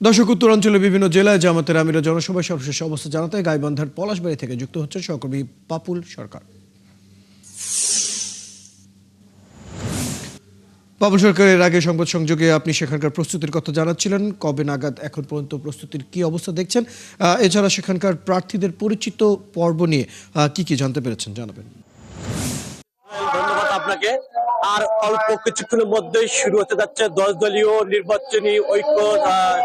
দর্শক, উত্তরাঞ্চলে বিভিন্ন জেলায় জামাতের আমিরা জনসভায় সর্বশেষ অবস্থা জানাতে গাইবান্ধার পলাশবাড়ী থেকে যুক্ত হচ্ছেন সহকর্মী পাপুল সরকার। পাপুল সরকার, এর আগে সংবাদ সংযোগে আপনি সেখানকার প্রস্তুতির কথা জানাচ্ছিলেন। কবে নাগাদ এখন পর্যন্ত প্রস্তুতির কি অবস্থা দেখছেন? এছাড়া সেখানকার প্রার্থীদের পরিচিত পর্ব নিয়ে কি জানতে পেরেছেন জানাবেন। ধন্যবাদ আপনাকে। আর অল্প কিছুক্ষণের মধ্যেই শুরু হতে যাচ্ছে 10 দলীয় নির্বাচনী ঐক্য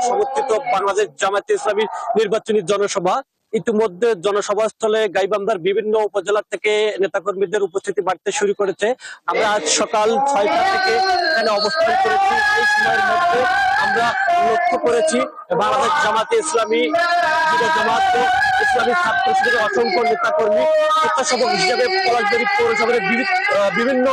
সমর্থিত বাংলাদেশ জামায়াতে ইসলামী নির্বাচনী জনসভা। ইতিমধ্যে জনসভাস্থলে গাইবান্ধার বিভিন্ন উপজেলা থেকে নেতাকর্মীদের উপস্থিতি বাড়তে শুরু করেছে। আমরা আজ সকাল 6টা থেকে এখানে অবস্থান করেছি। এই সময়ের মধ্যে আমরা লক্ষ্য করেছি বাংলাদেশ জামায়াতে ইসলামী ইসলামী ছাত্র শিবিরের অসংখ্য নেতাকর্মী স্বেচ্ছাসেবক হিসেবে পলাশবাড়ী পৌরসভার বিভিন্ন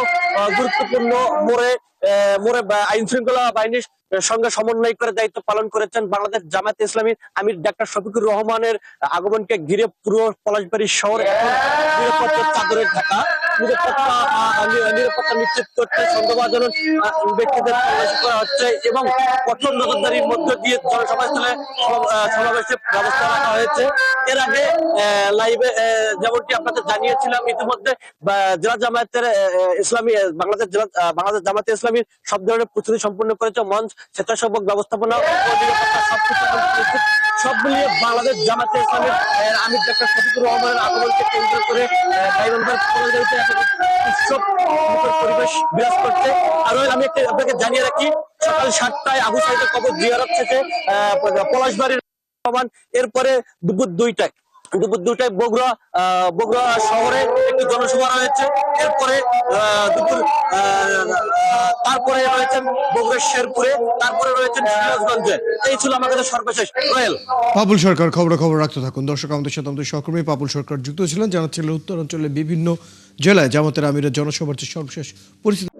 গুরুত্বপূর্ণ মোড়ে আইন শৃঙ্খলা বাহিনীর সঙ্গে সমন্বয় করে দায়িত্ব পালন করেছেন। বাংলাদেশ জামায়াতে ইসলামীর আমির ডাক্তার শফিকুর রহমানের আগমনকে ঘিরে পুরো পলাশবাড়ী শহর এখন নিরাপত্তার চাদরে ঢাকা। নিরাপত্তা নিশ্চিত করতে সন্দেহভাজন ব্যক্তিদের তল্লাশি করা হচ্ছে এবং কঠোর নজরদারির মধ্য দিয়ে জনসভাস্থলে সমাবেশের ব্যবস্থা রাখা হয়েছে। এর আগে লাইভে যেমনটি আপনাদের জানিয়েছিলাম, ইতিমধ্যে জেলা জামায়াতের ইসলামী বাংলাদেশ জামায়াতে ইসলামীর সব ধরনের প্রস্তুতি সম্পন্ন করেছে। মঞ্চ, স্বেচ্ছাসেবক ব্যবস্থাপনা ও নিরাপত্তা সব মিলিয়ে বাংলাদেশ জামায়াতে ইসলামীর আমির ডাক্তার শফিকুর রহমানের আগমনকে কেন্দ্র করে গাইবান্ধার উৎসব পরিবেশ বিরাজ করছে। আর আমি আপনাকে জানিয়ে রাখি, সকাল 7টায় আবু সাইদের কবর জিয়ারত থেকে পলাশবাড়ির এরপরে দুপুর 2টায় বগুড়া শহরে একটি জনসভা রয়েছে। এরপরে তারপরে রয়েছেন বগুড়ার শেরপুরে, তারপরে রয়েছেন সিরাজগঞ্জে। এই ছিল আমাদের সর্বশেষ। রয়েল পাপুল সরকার, খবর রাখতে থাকুন। দর্শক, আমাদের সাথে আমাদের সহকর্মী পাপুল সরকার যুক্ত ছিলেন, জানাচ্ছিলেন উত্তরাঞ্চলের বিভিন্ন জেলায় জামাতের আমিরের জনসভার সর্বশেষ পরিস্থিতি।